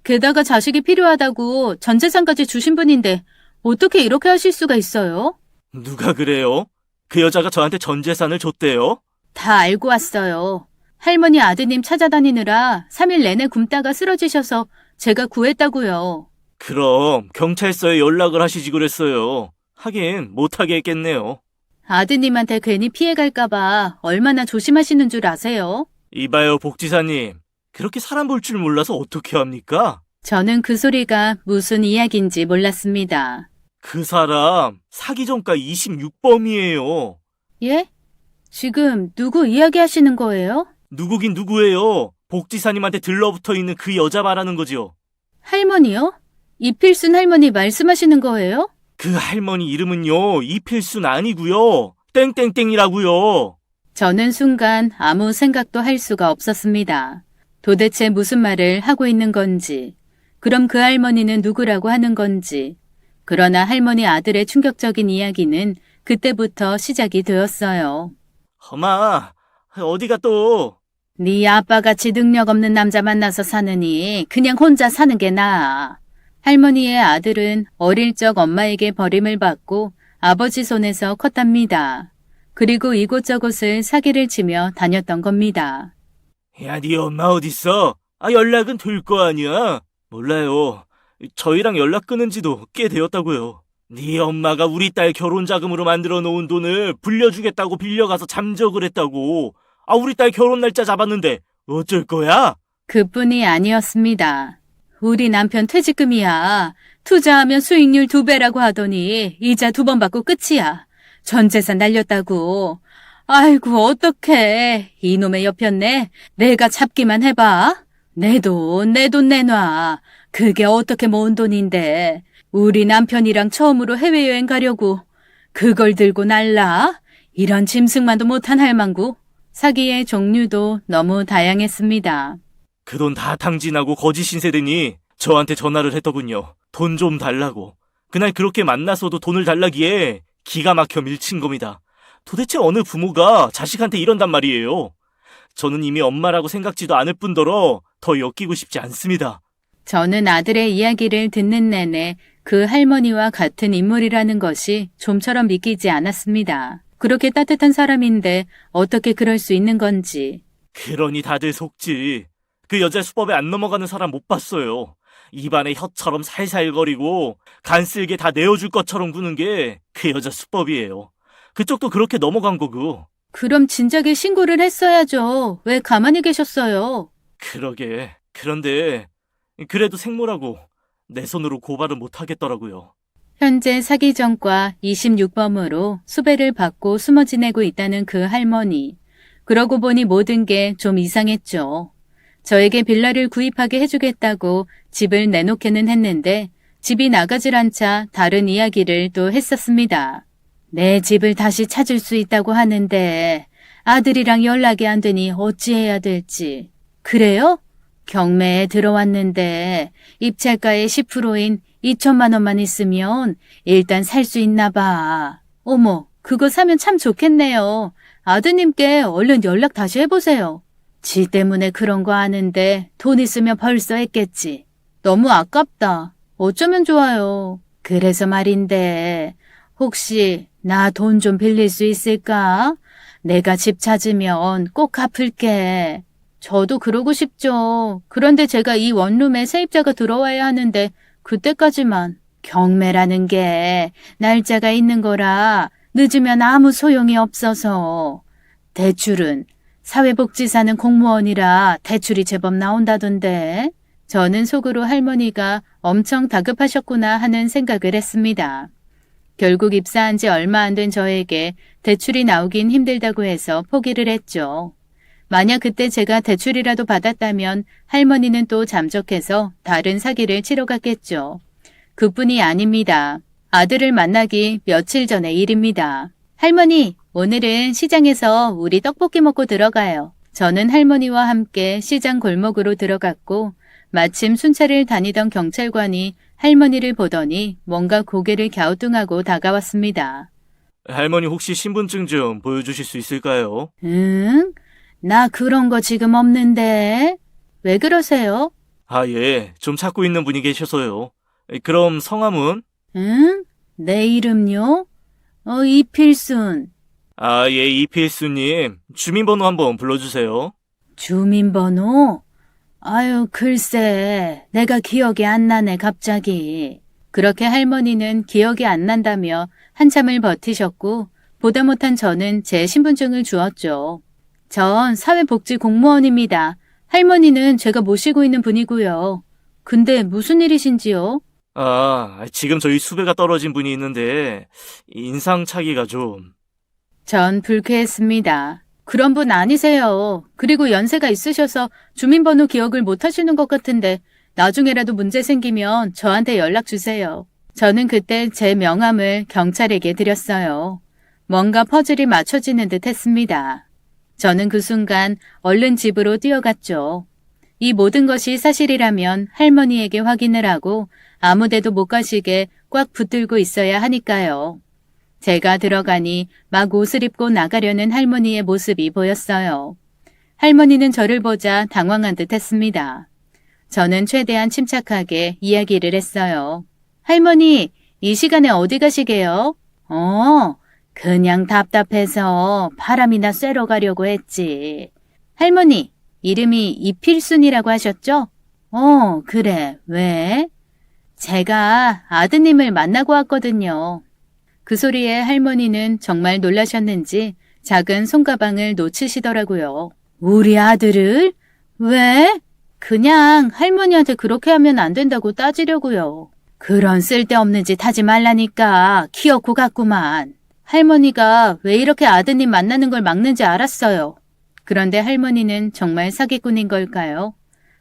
게다가 자식이 필요하다고 전 재산까지 주신 분인데 어떻게 이렇게 하실 수가 있어요? 누가 그래요? 그 여자가 저한테 전 재산을 줬대요? 다 알고 왔어요. 할머니 아드님 찾아다니느라 3일 내내 굶다가 쓰러지셔서 제가 구했다고요. 그럼 경찰서에 연락을 하시지 그랬어요. 하긴 못하게 했겠네요. 아드님한테 괜히 피해갈까봐 얼마나 조심하시는 줄 아세요? 이봐요, 복지사님. 그렇게 사람 볼 줄 몰라서 어떻게 합니까? 저는 그 소리가 무슨 이야기인지 몰랐습니다. 그 사람 사기 전과 26범이에요. 예? 지금 누구 이야기하시는 거예요? 누구긴 누구예요? 복지사님한테 들러붙어 있는 그 여자 말하는 거지요. 할머니요? 이필순 할머니 말씀하시는 거예요? 그 할머니 이름은요, 이필순 아니고요. 땡땡땡이라고요. 저는 순간 아무 생각도 할 수가 없었습니다. 도대체 무슨 말을 하고 있는 건지, 그럼 그 할머니는 누구라고 하는 건지. 그러나 할머니 아들의 충격적인 이야기는 그때부터 시작이 되었어요. 엄마, 어디가 또? 네 아빠같이 능력 없는 남자 만나서 사느니 그냥 혼자 사는 게 나아. 할머니의 아들은 어릴 적 엄마에게 버림을 받고 아버지 손에서 컸답니다. 그리고 이곳저곳을 사기를 치며 다녔던 겁니다. 야, 네 엄마 어딨어? 연락은 될 거 아니야? 몰라요. 저희랑 연락 끊은 지도 꽤 되었다고요. 네 엄마가 우리 딸 결혼 자금으로 만들어 놓은 돈을 불려주겠다고 빌려가서 잠적을 했다고. 우리 딸 결혼 날짜 잡았는데 어쩔 거야? 그뿐이 아니었습니다. 우리 남편 퇴직금이야. 투자하면 수익률 2배라고 하더니 이자 2번 받고 끝이야. 전 재산 날렸다고. 아이고, 어떡해. 이놈의 여편네. 내가 잡기만 해봐. 내 돈 내놔. 그게 어떻게 모은 돈인데. 우리 남편이랑 처음으로 해외여행 가려고 그걸 들고 날라? 이런 짐승만도 못한 할망구. 사기의 종류도 너무 다양했습니다. 그 돈 다 탕진하고 거짓 신세대니 저한테 전화를 했더군요. 돈 좀 달라고. 그날 그렇게 만나서도 돈을 달라기에 기가 막혀 밀친 겁니다. 도대체 어느 부모가 자식한테 이런단 말이에요. 저는 이미 엄마라고 생각지도 않을 뿐더러 더 엮이고 싶지 않습니다. 저는 아들의 이야기를 듣는 내내 그 할머니와 같은 인물이라는 것이 좀처럼 믿기지 않았습니다. 그렇게 따뜻한 사람인데 어떻게 그럴 수 있는 건지. 그러니 다들 속지. 그 여자 수법에 안 넘어가는 사람 못 봤어요. 입안에 혀처럼 살살거리고 간쓸게 다 내어줄 것처럼 구는 게 그 여자 수법이에요. 그쪽도 그렇게 넘어간 거고. 그럼 진작에 신고를 했어야죠. 왜 가만히 계셨어요? 그러게. 그런데 그래도 생모라고 내 손으로 고발은 못 하겠더라고요. 현재 사기 전과 26범으로 수배를 받고 숨어 지내고 있다는 그 할머니. 그러고 보니 모든 게 좀 이상했죠. 저에게 빌라를 구입하게 해주겠다고 집을 내놓기는 했는데 집이 나가질 않자 다른 이야기를 또 했었습니다. 내 집을 다시 찾을 수 있다고 하는데 아들이랑 연락이 안 되니 어찌해야 될지. 그래요? 경매에 들어왔는데 입찰가의 10%인 2천만 원만 있으면 일단 살 수 있나 봐. 어머, 그거 사면 참 좋겠네요. 아드님께 얼른 연락 다시 해보세요. 지 때문에 그런 거 아는데 돈 있으면 벌써 했겠지. 너무 아깝다. 어쩌면 좋아요. 그래서 말인데 혹시 나 돈 좀 빌릴 수 있을까? 내가 집 찾으면 꼭 갚을게. 저도 그러고 싶죠. 그런데 제가 이 원룸에 세입자가 들어와야 하는데 그때까지만. 경매라는 게 날짜가 있는 거라 늦으면 아무 소용이 없어서. 대출은 사회복지사는 공무원이라 대출이 제법 나온다던데. 저는 속으로 할머니가 엄청 다급하셨구나 하는 생각을 했습니다. 결국 입사한 지 얼마 안 된 저에게 대출이 나오긴 힘들다고 해서 포기를 했죠. 만약 그때 제가 대출이라도 받았다면 할머니는 또 잠적해서 다른 사기를 치러 갔겠죠. 그뿐이 아닙니다. 아들을 만나기 며칠 전의 일입니다. 할머니, 오늘은 시장에서 우리 떡볶이 먹고 들어가요. 저는 할머니와 함께 시장 골목으로 들어갔고 마침 순찰을 다니던 경찰관이 할머니를 보더니 뭔가 고개를 갸우뚱하고 다가왔습니다. 할머니 혹시 신분증 좀 보여주실 수 있을까요? 응? 나 그런 거 지금 없는데. 왜 그러세요? 아, 예. 좀 찾고 있는 분이 계셔서요. 그럼 성함은? 응? 내 이름요? 이필순. 아, 예, 이필수님. 주민번호 한번 불러주세요. 주민번호? 아유, 글쎄, 내가 기억이 안 나네, 갑자기. 그렇게 할머니는 기억이 안 난다며 한참을 버티셨고, 보다 못한 저는 제 신분증을 주었죠. 전 사회복지 공무원입니다. 할머니는 제가 모시고 있는 분이고요. 근데 무슨 일이신지요? 아, 지금 저희 수배가 떨어진 분이 있는데, 인상차기가 좀. 전 불쾌했습니다. 그런 분 아니세요. 그리고 연세가 있으셔서 주민번호 기억을 못 하시는 것 같은데 나중에라도 문제 생기면 저한테 연락 주세요. 저는 그때 제 명함을 경찰에게 드렸어요. 뭔가 퍼즐이 맞춰지는 듯 했습니다. 저는 그 순간 얼른 집으로 뛰어갔죠. 이 모든 것이 사실이라면 할머니에게 확인을 하고 아무데도 못 가시게 꽉 붙들고 있어야 하니까요. 제가 들어가니 막 옷을 입고 나가려는 할머니의 모습이 보였어요. 할머니는 저를 보자 당황한 듯 했습니다. 저는 최대한 침착하게 이야기를 했어요. 할머니, 이 시간에 어디 가시게요? 그냥 답답해서 바람이나 쐬러 가려고 했지. 할머니, 이름이 이필순이라고 하셨죠? 그래. 왜? 제가 아드님을 만나고 왔거든요. 그 소리에 할머니는 정말 놀라셨는지 작은 손가방을 놓치시더라고요. 우리 아들을? 왜? 그냥 할머니한테 그렇게 하면 안 된다고 따지려고요. 그런 쓸데없는 짓 하지 말라니까. 키웠고 갔구만. 할머니가 왜 이렇게 아드님 만나는 걸 막는지 알았어요. 그런데 할머니는 정말 사기꾼인 걸까요?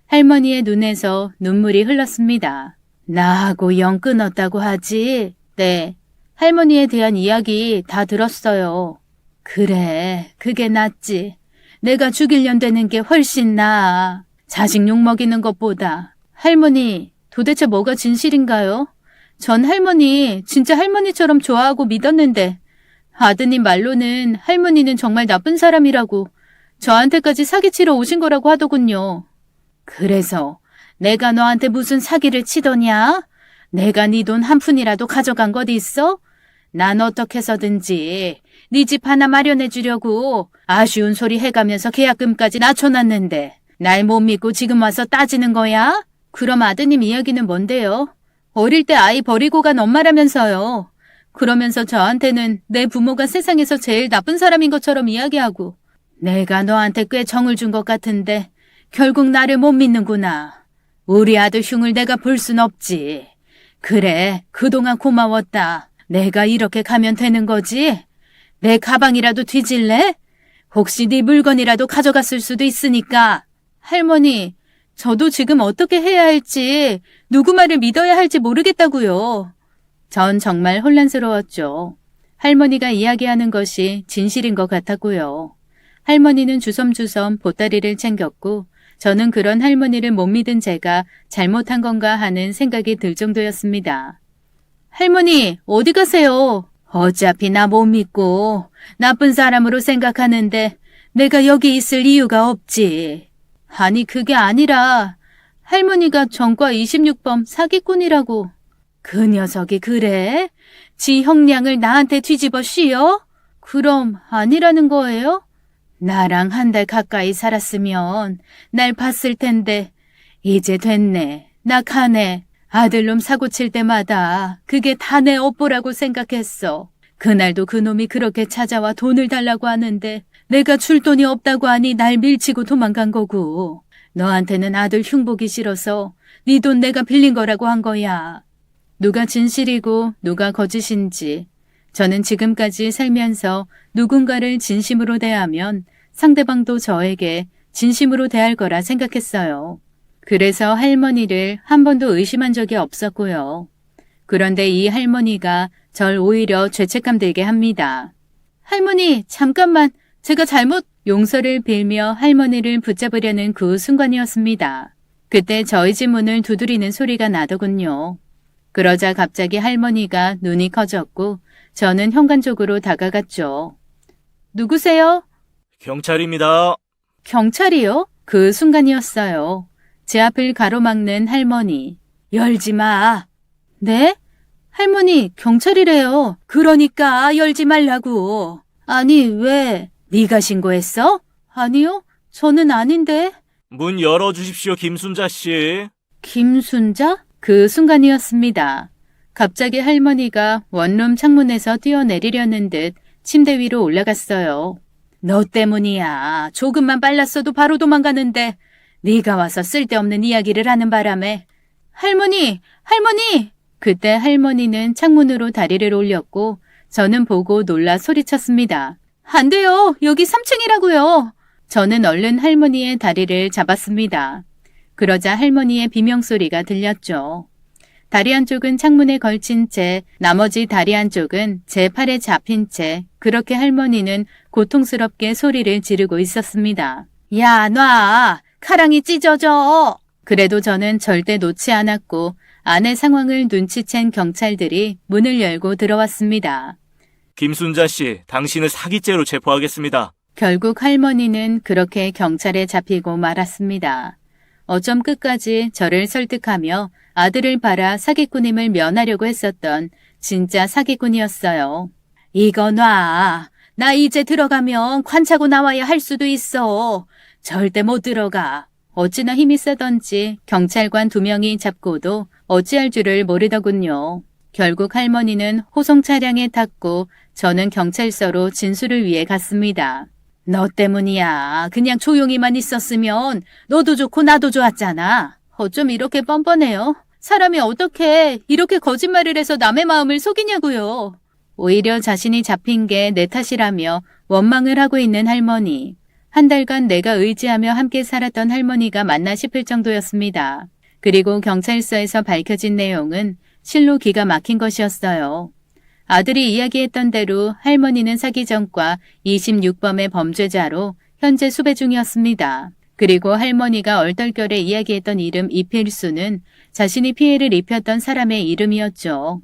할머니의 눈에서 눈물이 흘렀습니다. 나하고 영 끊었다고 하지? 네. 할머니에 대한 이야기 다 들었어요. 그래, 그게 낫지. 내가 죽이려 되는 게 훨씬 나아. 자식 욕먹이는 것보다. 할머니, 도대체 뭐가 진실인가요? 전 할머니, 진짜 할머니처럼 좋아하고 믿었는데 아드님 말로는 할머니는 정말 나쁜 사람이라고 저한테까지 사기치러 오신 거라고 하더군요. 그래서 내가 너한테 무슨 사기를 치더냐? 내가 네 돈 한 푼이라도 가져간 것 있어? 난 어떻게 해서든지 네 집 하나 마련해 주려고 아쉬운 소리 해가면서 계약금까지 낮춰놨는데 날 못 믿고 지금 와서 따지는 거야? 그럼 아드님 이야기는 뭔데요? 어릴 때 아이 버리고 간 엄마라면서요. 그러면서 저한테는 내 부모가 세상에서 제일 나쁜 사람인 것처럼 이야기하고 내가 너한테 꽤 정을 준 것 같은데 결국 나를 못 믿는구나. 우리 아들 흉을 내가 볼 순 없지. 그래, 그동안 고마웠다. 내가 이렇게 가면 되는 거지? 내 가방이라도 뒤질래? 혹시 네 물건이라도 가져갔을 수도 있으니까. 할머니, 저도 지금 어떻게 해야 할지, 누구 말을 믿어야 할지 모르겠다고요. 전 정말 혼란스러웠죠. 할머니가 이야기하는 것이 진실인 것 같았고요. 할머니는 주섬주섬 보따리를 챙겼고 저는 그런 할머니를 못 믿은 제가 잘못한 건가 하는 생각이 들 정도였습니다. 할머니, 어디 가세요? 어차피 나 못 믿고 나쁜 사람으로 생각하는데 내가 여기 있을 이유가 없지. 아니, 그게 아니라 할머니가 전과 26범 사기꾼이라고. 그 녀석이 그래? 지 형량을 나한테 뒤집어 씌워? 그럼 아니라는 거예요? 나랑 한 달 가까이 살았으면 날 봤을 텐데 이제 됐네. 나 가네. 아들놈 사고 칠 때마다 그게 다 내 업보라고 생각했어. 그날도 그놈이 그렇게 찾아와 돈을 달라고 하는데 내가 줄 돈이 없다고 하니 날 밀치고 도망간 거고. 너한테는 아들 흉보기 싫어서 네 돈 내가 빌린 거라고 한 거야. 누가 진실이고 누가 거짓인지 저는 지금까지 살면서 누군가를 진심으로 대하면 상대방도 저에게 진심으로 대할 거라 생각했어요. 그래서 할머니를 한 번도 의심한 적이 없었고요. 그런데 이 할머니가 절 오히려 죄책감 들게 합니다. 할머니, 잠깐만. 제가 잘못 용서를 빌며 할머니를 붙잡으려는 그 순간이었습니다. 그때 저희 집 문을 두드리는 소리가 나더군요. 그러자 갑자기 할머니가 눈이 커졌고 저는 현관 쪽으로 다가갔죠. 누구세요? 경찰입니다. 경찰이요? 그 순간이었어요. 제 앞을 가로막는 할머니. 열지 마. 네? 할머니, 경찰이래요. 그러니까 열지 말라고. 아니, 왜? 네가 신고했어? 아니요, 저는 아닌데. 문 열어주십시오, 김순자 씨. 김순자? 그 순간이었습니다. 갑자기 할머니가 원룸 창문에서 뛰어내리려는 듯 침대 위로 올라갔어요. 너 때문이야. 조금만 빨랐어도 바로 도망가는데 네가 와서 쓸데없는 이야기를 하는 바람에. 할머니! 할머니! 그때 할머니는 창문으로 다리를 올렸고 저는 보고 놀라 소리쳤습니다. 안 돼요. 여기 3층이라고요. 저는 얼른 할머니의 다리를 잡았습니다. 그러자 할머니의 비명소리가 들렸죠. 다리 한쪽은 창문에 걸친 채 나머지 다리 한쪽은 제 팔에 잡힌 채 그렇게 할머니는 고통스럽게 소리를 지르고 있었습니다. 야, 놔! 카랑이 찢어져! 그래도 저는 절대 놓지 않았고 안의 상황을 눈치챈 경찰들이 문을 열고 들어왔습니다. 김순자 씨, 당신을 사기죄로 체포하겠습니다. 결국 할머니는 그렇게 경찰에 잡히고 말았습니다. 어쩜 끝까지 저를 설득하며 아들을 팔아 사기꾼임을 면하려고 했었던 진짜 사기꾼이었어요. 이거 놔. 나 이제 들어가면 관차고 나와야 할 수도 있어. 절대 못 들어가. 어찌나 힘이 세던지 경찰관 2명이 잡고도 어찌할 줄을 모르더군요. 결국 할머니는 호송 차량에 탔고 저는 경찰서로 진술을 위해 갔습니다. 너 때문이야. 그냥 조용히만 있었으면 너도 좋고 나도 좋았잖아. 어쩜 이렇게 뻔뻔해요? 사람이 어떻게 이렇게 거짓말을 해서 남의 마음을 속이냐고요. 오히려 자신이 잡힌 게 내 탓이라며 원망을 하고 있는 할머니. 한 달간 내가 의지하며 함께 살았던 할머니가 맞나 싶을 정도였습니다. 그리고 경찰서에서 밝혀진 내용은 실로 기가 막힌 것이었어요. 아들이 이야기했던 대로 할머니는 사기 전과 26범의 범죄자로 현재 수배 중이었습니다. 그리고 할머니가 얼떨결에 이야기했던 이름 이필수는 자신이 피해를 입혔던 사람의 이름이었죠.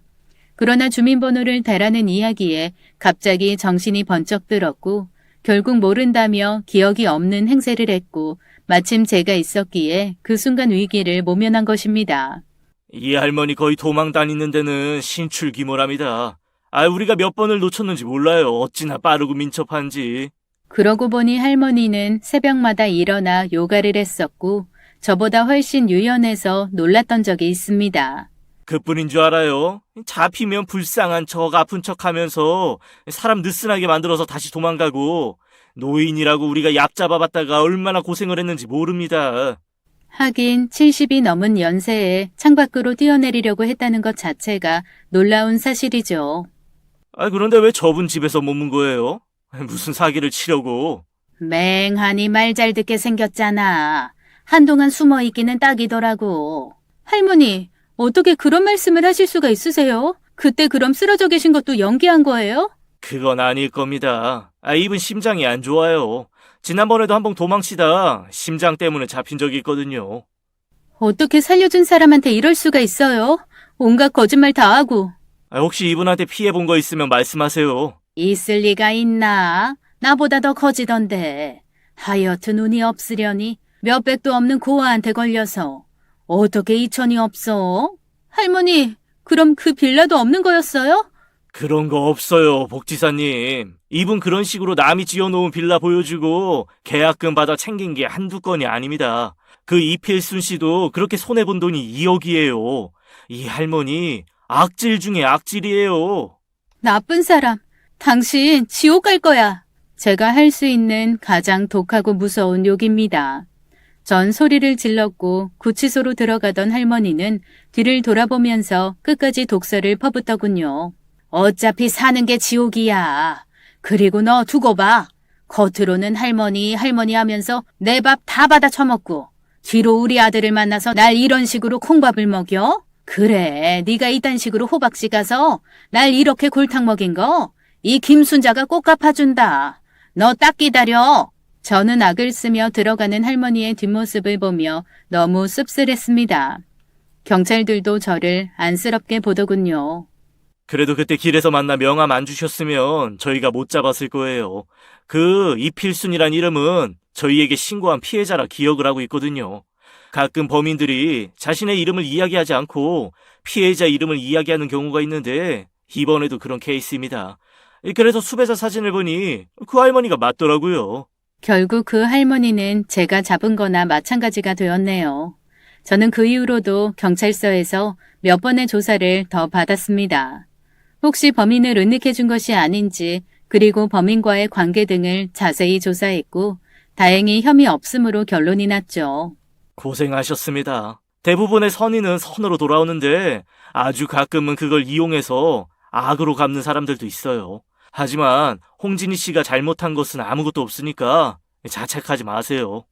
그러나 주민번호를 대라는 이야기에 갑자기 정신이 번쩍 들었고 결국 모른다며 기억이 없는 행세를 했고 마침 제가 있었기에 그 순간 위기를 모면한 것입니다. 이 할머니 거의 도망 다니는 데는 신출귀몰합니다. 우리가 몇 번을 놓쳤는지 몰라요. 어찌나 빠르고 민첩한지. 그러고 보니 할머니는 새벽마다 일어나 요가를 했었고 저보다 훨씬 유연해서 놀랐던 적이 있습니다. 그뿐인 줄 알아요. 잡히면 불쌍한 척 아픈 척 하면서 사람 느슨하게 만들어서 다시 도망가고 노인이라고 우리가 약 잡아봤다가 얼마나 고생을 했는지 모릅니다. 하긴 70이 넘은 연세에 창밖으로 뛰어내리려고 했다는 것 자체가 놀라운 사실이죠. 그런데 왜 저분 집에서 머문 거예요? 무슨 사기를 치려고? 맹하니 말 잘 듣게 생겼잖아. 한동안 숨어있기는 딱이더라고. 할머니, 어떻게 그런 말씀을 하실 수가 있으세요? 그때 그럼 쓰러져 계신 것도 연기한 거예요? 그건 아닐 겁니다. 이분 심장이 안 좋아요. 지난번에도 한번 도망치다 심장 때문에 잡힌 적이 있거든요. 어떻게 살려준 사람한테 이럴 수가 있어요? 온갖 거짓말 다 하고. 혹시 이분한테 피해본 거 있으면 말씀하세요. 있을 리가 있나? 나보다 더 커지던데. 하여튼 운이 없으려니 몇백도 없는 고아한테 걸려서. 어떻게 2천이 없어? 할머니, 그럼 그 빌라도 없는 거였어요? 그런 거 없어요, 복지사님. 이분 그런 식으로 남이 지어놓은 빌라 보여주고 계약금 받아 챙긴 게 한두 건이 아닙니다. 그 이필순 씨도 그렇게 손해본 돈이 2억이에요. 이 할머니 악질 중에 악질이에요. 나쁜 사람, 당신 지옥 갈 거야. 제가 할 수 있는 가장 독하고 무서운 욕입니다. 전 소리를 질렀고 구치소로 들어가던 할머니는 뒤를 돌아보면서 끝까지 독설을 퍼붓더군요. 어차피 사는 게 지옥이야. 그리고 너 두고 봐. 겉으로는 할머니 하면서 내 밥 다 받아 처먹고 뒤로 우리 아들을 만나서 날 이런 식으로 콩밥을 먹여? 그래, 네가 이딴 식으로 호박씨 가서 날 이렇게 골탕 먹인 거 이 김순자가 꼭 갚아준다. 너 딱 기다려. 저는 악을 쓰며 들어가는 할머니의 뒷모습을 보며 너무 씁쓸했습니다. 경찰들도 저를 안쓰럽게 보더군요. 그래도 그때 길에서 만나 명함 안 주셨으면 저희가 못 잡았을 거예요. 그 이필순이란 이름은 저희에게 신고한 피해자라 기억을 하고 있거든요. 가끔 범인들이 자신의 이름을 이야기하지 않고 피해자 이름을 이야기하는 경우가 있는데 이번에도 그런 케이스입니다. 그래서 수배자 사진을 보니 그 할머니가 맞더라고요. 결국 그 할머니는 제가 잡은 거나 마찬가지가 되었네요. 저는 그 이후로도 경찰서에서 몇 번의 조사를 더 받았습니다. 혹시 범인을 은닉해 준 것이 아닌지 그리고 범인과의 관계 등을 자세히 조사했고 다행히 혐의 없음으로 결론이 났죠. 고생하셨습니다. 대부분의 선의는 선으로 돌아오는데 아주 가끔은 그걸 이용해서 악으로 갚는 사람들도 있어요. 하지만 홍진희 씨가 잘못한 것은 아무것도 없으니까 자책하지 마세요.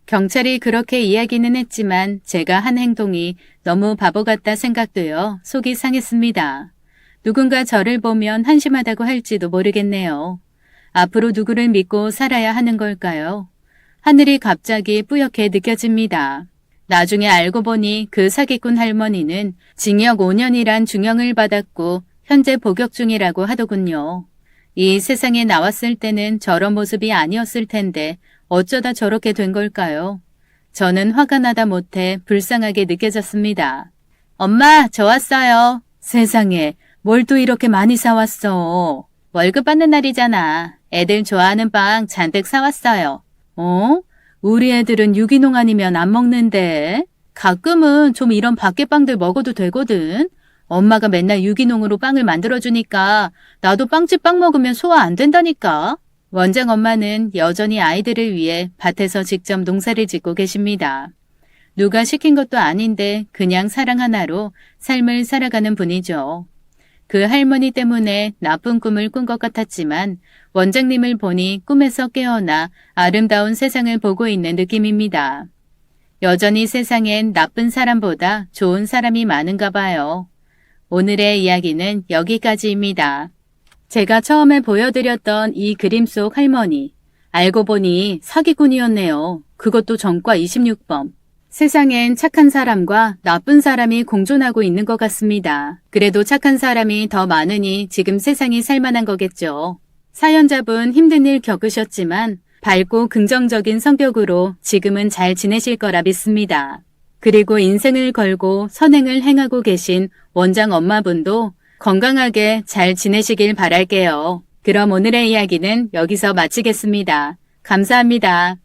경찰이 그렇게 이야기는 했지만 제가 한 행동이 너무 바보 같다 생각되어 속이 상했습니다. 누군가 저를 보면 한심하다고 할지도 모르겠네요. 앞으로 누구를 믿고 살아야 하는 걸까요? 하늘이 갑자기 뿌옇게 느껴집니다. 나중에 알고 보니 그 사기꾼 할머니는 징역 5년이란 중형을 받았고 현재 복역 중이라고 하더군요. 이 세상에 나왔을 때는 저런 모습이 아니었을 텐데 어쩌다 저렇게 된 걸까요? 저는 화가 나다 못해 불쌍하게 느껴졌습니다. 엄마, 저 왔어요. 세상에, 뭘 또 이렇게 많이 사왔어. 월급 받는 날이잖아. 애들 좋아하는 빵 잔뜩 사왔어요. 우리 애들은 유기농 아니면 안 먹는데. 가끔은 좀 이런 밖에 빵들 먹어도 되거든. 엄마가 맨날 유기농으로 빵을 만들어주니까 나도 빵집 빵 먹으면 소화 안 된다니까. 원장 엄마는 여전히 아이들을 위해 밭에서 직접 농사를 짓고 계십니다. 누가 시킨 것도 아닌데 그냥 사랑 하나로 삶을 살아가는 분이죠. 그 할머니 때문에 나쁜 꿈을 꾼 것 같았지만 원장님을 보니 꿈에서 깨어나 아름다운 세상을 보고 있는 느낌입니다. 여전히 세상엔 나쁜 사람보다 좋은 사람이 많은가 봐요. 오늘의 이야기는 여기까지입니다. 제가 처음에 보여드렸던 이 그림 속 할머니, 알고 보니 사기꾼이었네요. 그것도 전과 26범. 세상엔 착한 사람과 나쁜 사람이 공존하고 있는 것 같습니다. 그래도 착한 사람이 더 많으니 지금 세상이 살만한 거겠죠. 사연자분 힘든 일 겪으셨지만 밝고 긍정적인 성격으로 지금은 잘 지내실 거라 믿습니다. 그리고 인생을 걸고 선행을 행하고 계신 원장 엄마분도 건강하게 잘 지내시길 바랄게요. 그럼 오늘의 이야기는 여기서 마치겠습니다. 감사합니다.